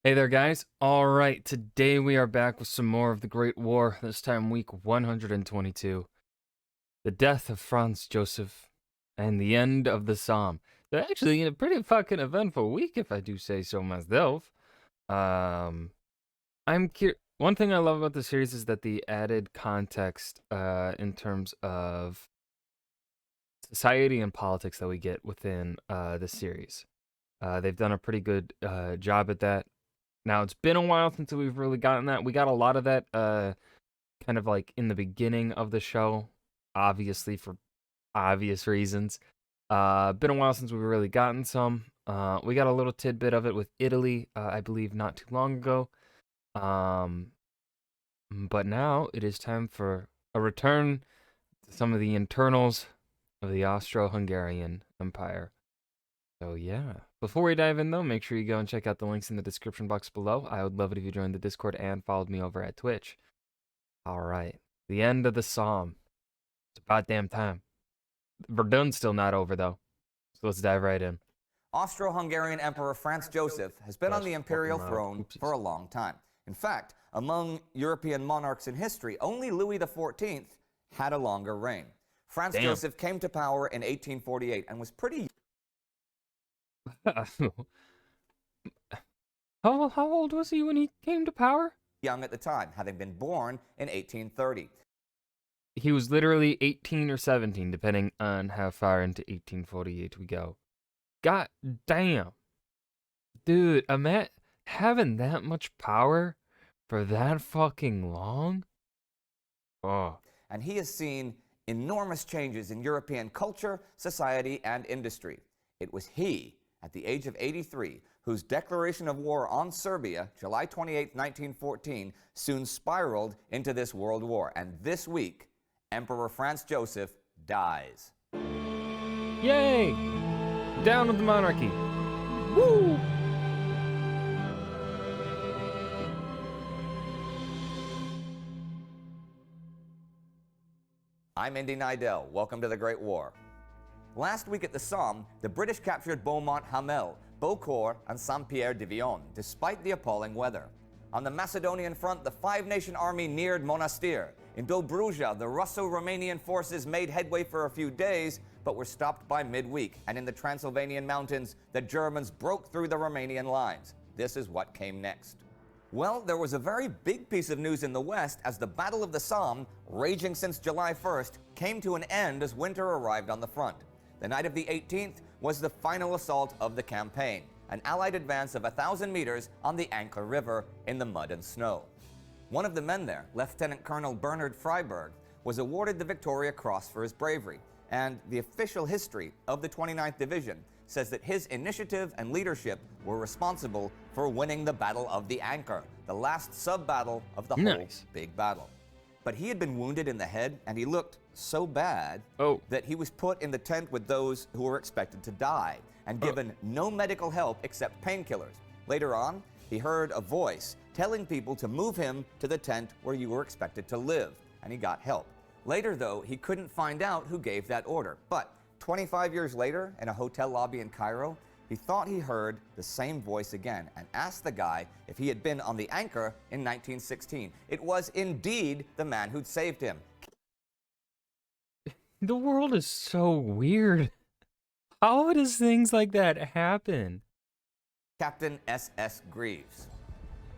Hey there, guys. All right, today we are back with some more of the Great War, this time week 122. The death of Franz Joseph and the end of the Somme. They're actually a pretty fucking eventful week, if I do say so myself. Um, One thing I love about the series is that the added context in terms of society and politics that we get within the series. They've done a pretty good job at that. Now, it's been a while since we've really gotten that. We got a lot of that kind of like in the beginning of the show, obviously for obvious reasons. Been a while since we've really gotten some. We got a little tidbit of it with Italy, I believe, not too long ago. Um, but now it is time for a return to some of the internals of the Austro-Hungarian Empire. So yeah. Before we dive in though, make sure you go and check out the links in the description box below. I would love it if you joined the Discord and followed me over at Twitch. Alright. The end of the Somme. It's about damn time. Verdun's still not over though. So let's dive right in. Austro-Hungarian Emperor Franz Joseph has been on the imperial throne for a long time. In fact, among European monarchs in history, only Louis XIV had a longer reign. Franz Joseph came to power in 1848 and was pretty How old was he when he came to power? young at the time, having been born in 1830. He was literally 18 or 17, depending on how far into 1848 we go. God damn. Dude, Matt having that much power for that fucking long? Oh. And he has seen enormous changes in European culture, society, and industry. It was he, at the age of 83, whose declaration of war on Serbia, July 28, 1914, soon spiraled into this world war. And this week, Emperor Franz Joseph dies. Yay! Down with the monarchy. Woo! I'm Indy Nidell. Welcome to the Great War. Last week at the Somme, the British captured Beaumont-Hamel, Beaucourt, and Saint-Pierre-de-Vion, despite the appalling weather. On the Macedonian front, the five-nation army neared Monastir. In Dobruja, the Russo-Romanian forces made headway for a few days, but were stopped by midweek. And in the Transylvanian mountains, the Germans broke through the Romanian lines. This is what came next. Well, there was a very big piece of news in the West as the Battle of the Somme, raging since July 1st, came to an end as winter arrived on the front. The night of the 18th was the final assault of the campaign, an Allied advance of 1,000 meters on the Ancre River in the mud and snow. One of the men there, Lieutenant Colonel Bernhard Freiberg, was awarded the Victoria Cross for his bravery, and the official history of the 29th Division says that his initiative and leadership were responsible for winning the Battle of the Ancre, the last sub-battle of the whole big battle. But he had been wounded in the head, and he looked so bad that he was put in the tent with those who were expected to die and given no medical help except painkillers. Later on, he heard a voice telling people to move him to the tent where you were expected to live, and he got help. Later, though, he couldn't find out who gave that order. But 25 years later, in a hotel lobby in Cairo, he thought he heard the same voice again and asked the guy if he had been on the Ancre in 1916. It was indeed the man who'd saved him. The world is so weird. How does things like that happen? Captain S.S. Greaves.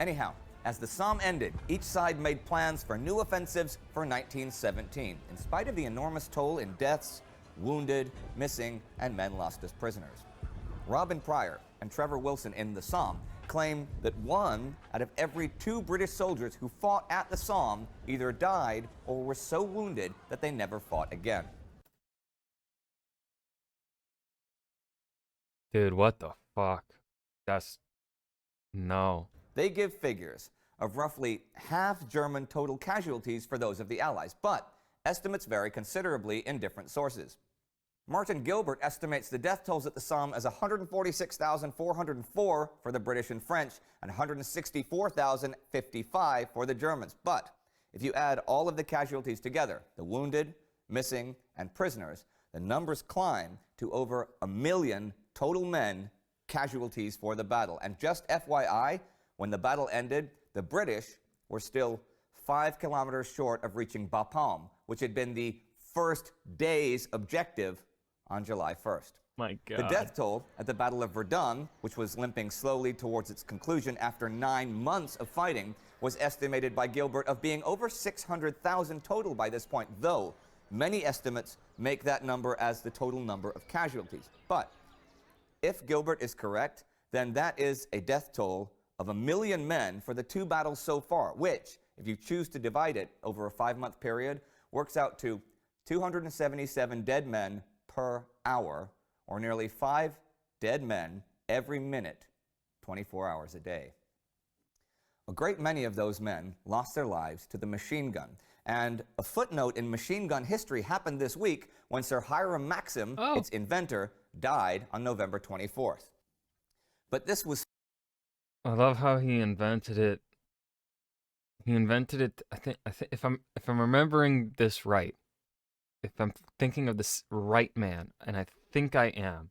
Anyhow, as the Somme ended, each side made plans for new offensives for 1917, in spite of the enormous toll in deaths, wounded, missing, and men lost as prisoners. Robin Pryor and Trevor Wilson in the Somme claim that 1 out of every 2 British soldiers who fought at the Somme either died or were so wounded that they never fought again. Dude, what the fuck? No. They give figures of roughly half German total casualties for those of the Allies, but estimates vary considerably in different sources. Martin Gilbert estimates the death tolls at the Somme as 146,404 for the British and French and 164,055 for the Germans. But if you add all of the casualties together, the wounded, missing, and prisoners, the numbers climb to over 1 million total men casualties for the battle. And just FYI, When the battle ended, the British were still 5 kilometers short of reaching Bapaume, which had been the first day's objective on July 1st. My God. The death toll at the Battle of Verdun, which was limping slowly towards its conclusion after 9 months of fighting, was estimated by Gilbert of being over 600,000 total by this point, though many estimates make that number as the total number of casualties. But if Gilbert is correct, then that is a death toll of 1 million men for the 2 battles so far, which, if you choose to divide it over a 5-month period, works out to 277 dead men per hour, or nearly 5 dead men every minute, 24 hours a day. A great many of those men lost their lives to the machine gun. And a footnote in machine gun history happened this week when Sir Hiram Maxim, its inventor, died on November 24th. But this was... I love how he invented it. He invented it, I think if I'm remembering this right, if I'm thinking of this right man, and I think I am,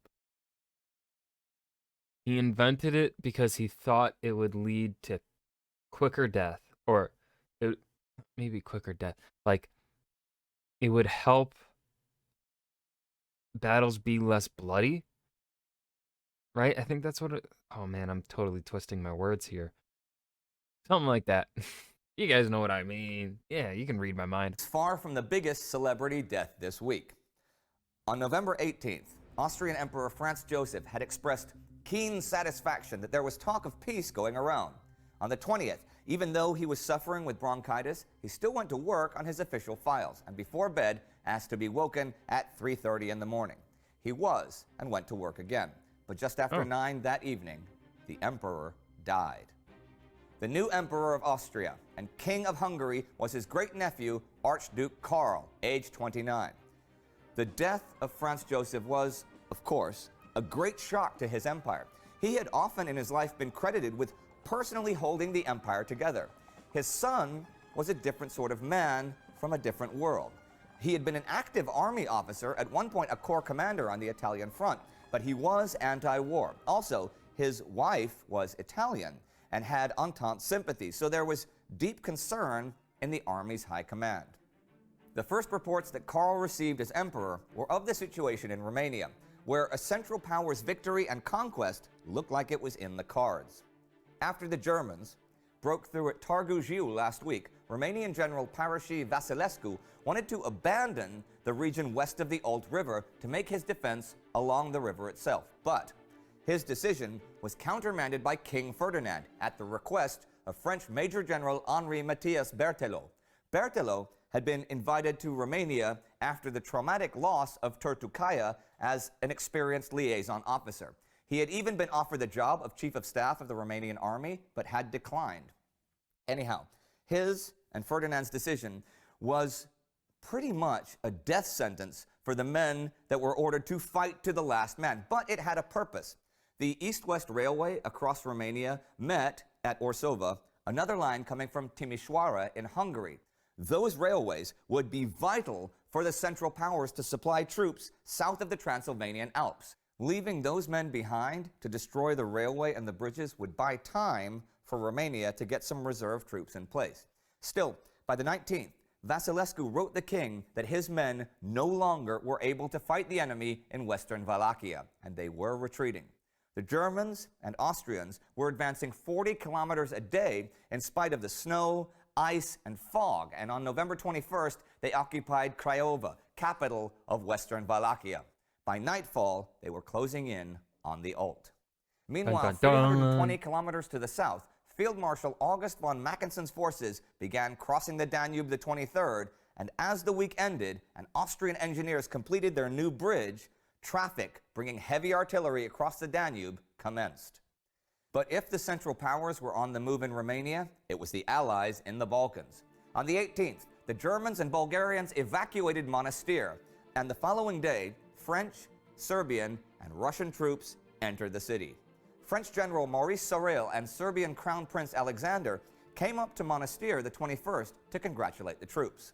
he invented it because he thought it would lead to quicker death, or maybe quicker death. Like, it would help battles be less bloody, right? I think that's what it... Oh man, I'm totally twisting my words here. Something like that. You guys know what I mean. Yeah, you can read my mind. It's far from the biggest celebrity death this week. On November 18th, Austrian Emperor Franz Joseph had expressed keen satisfaction that there was talk of peace going around. On the 20th, even though he was suffering with bronchitis, he still went to work on his official files, and before bed asked to be woken at 3:30 in the morning. He was, and went to work again. But just after 9 that evening, the emperor died. The new emperor of Austria and king of Hungary was his great-nephew, Archduke Karl, aged 29. The death of Franz Joseph was, of course, a great shock to his empire. He had often in his life been credited with personally holding the empire together. His son was a different sort of man from a different world. He had been an active army officer, at one point a corps commander on the Italian front, but he was anti-war. Also, his wife was Italian and had Entente sympathies, so there was deep concern in the army's high command. The first reports that Karl received as emperor were of the situation in Romania, where a Central Powers victory and conquest looked like it was in the cards. After the Germans broke through at Târgu Jiu last week, Romanian General Parashi Vasilescu wanted to abandon the region west of the Olt River to make his defense along the river itself. But his decision was countermanded by King Ferdinand at the request of French Major General Henri Mathias Berthelot. Berthelot had been invited to Romania after the traumatic loss of Turtucaia as an experienced liaison officer. He had even been offered the job of Chief of Staff of the Romanian Army, but had declined. Anyhow, his and Ferdinand's decision was pretty much a death sentence for the men that were ordered to fight to the last man, but it had a purpose. The East-West Railway across Romania met at Orsova, another line coming from Timișoara in Hungary. Those railways would be vital for the Central Powers to supply troops south of the Transylvanian Alps. Leaving those men behind to destroy the railway and the bridges would buy time for Romania to get some reserve troops in place. Still, by the 19th, Vasilescu wrote the king that his men no longer were able to fight the enemy in western Wallachia, and they were retreating. The Germans and Austrians were advancing 40 kilometers a day in spite of the snow, ice, and fog, and on November 21st, they occupied Craiova, capital of western Wallachia. By nightfall, they were closing in on the Olt. Meanwhile, 320 kilometers to the south, Field Marshal August von Mackensen's forces began crossing the Danube the 23rd, and as the week ended and Austrian engineers completed their new bridge, traffic bringing heavy artillery across the Danube commenced. But if the Central Powers were on the move in Romania, it was the Allies in the Balkans. On the 18th, the Germans and Bulgarians evacuated Monastir, and the following day, French, Serbian, and Russian troops entered the city. French General Maurice Sorel and Serbian Crown Prince Alexander came up to Monastir the 21st to congratulate the troops.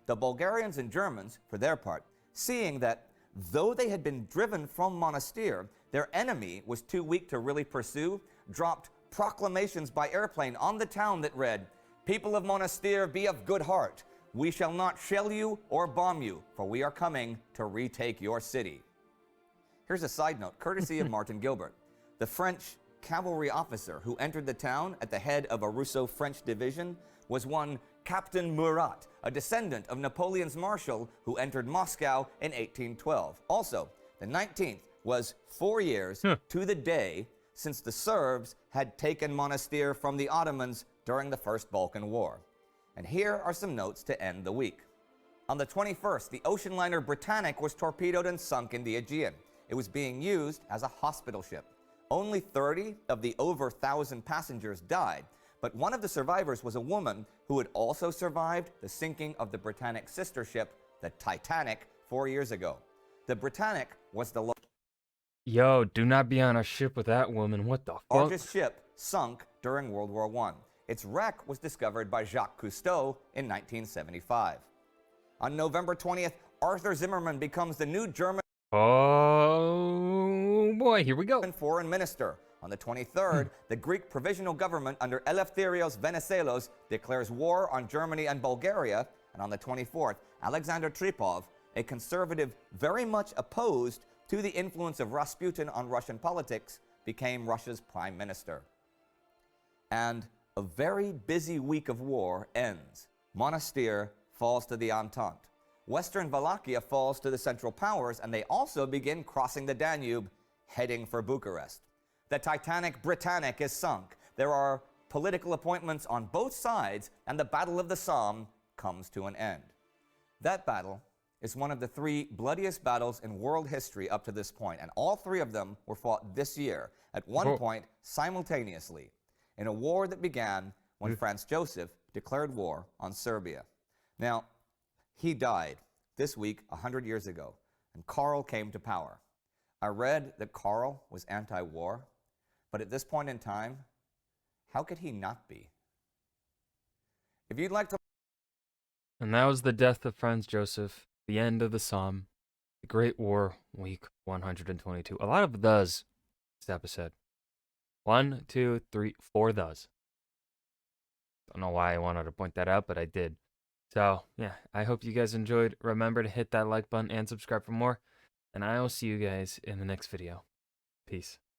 The Bulgarians and Germans, for their part, seeing that though they had been driven from Monastir, their enemy was too weak to really pursue, dropped proclamations by airplane on the town that read, "People of Monastir, be of good heart. We shall not shell you or bomb you, for we are coming to retake your city." Here's a side note, courtesy of Martin Gilbert. The French cavalry officer who entered the town at the head of a Russo-French division was one Captain Murat, a descendant of Napoleon's marshal who entered Moscow in 1812. Also, the 19th was 4 years to the day since the Serbs had taken Monastir from the Ottomans during the First Balkan War. And here are some notes to end the week. On the 21st, the ocean liner Britannic was torpedoed and sunk in the Aegean. It was being used as a hospital ship. Only 30 of the over 1,000 passengers died, but one of the survivors was a woman who had also survived the sinking of the Britannic sister ship, the Titanic, 4 years ago. The Britannic was the Yo, do not be on a ship with that woman. What the fuck? largest ship sunk during World War I. Its wreck was discovered by Jacques Cousteau in 1975. On November 20th, Arthur Zimmermann becomes the new German Oh boy, here we go. foreign minister. On the 23rd, the Greek provisional government under Eleftherios Venizelos declares war on Germany and Bulgaria. And on the 24th, Alexander Tripov, a conservative very much opposed to the influence of Rasputin on Russian politics, became Russia's prime minister. And a very busy week of war ends. Monastir falls to the Entente. Western Wallachia falls to the Central Powers, and they also begin crossing the Danube, heading for Bucharest. The Titanic Britannic is sunk. There are political appointments on both sides, and the Battle of the Somme comes to an end. That battle is one of the 3 bloodiest battles in world history up to this point, and all 3 of them were fought this year, at one point simultaneously, in a war that began when Franz Joseph declared war on Serbia. Now, he died this week 100 years ago, and Karl came to power. I read that Karl was anti-war, but at this point in time, how could he not be? If you'd like to... And that was the death of Franz Joseph, the end of the Somme, the Great War, week 122. A lot of thes this episode. 1, 2, 3, 4 thes. Don't know why I wanted to point that out, but I did. So, yeah, I hope you guys enjoyed. Remember to hit that like button and subscribe for more. And I will see you guys in the next video. Peace.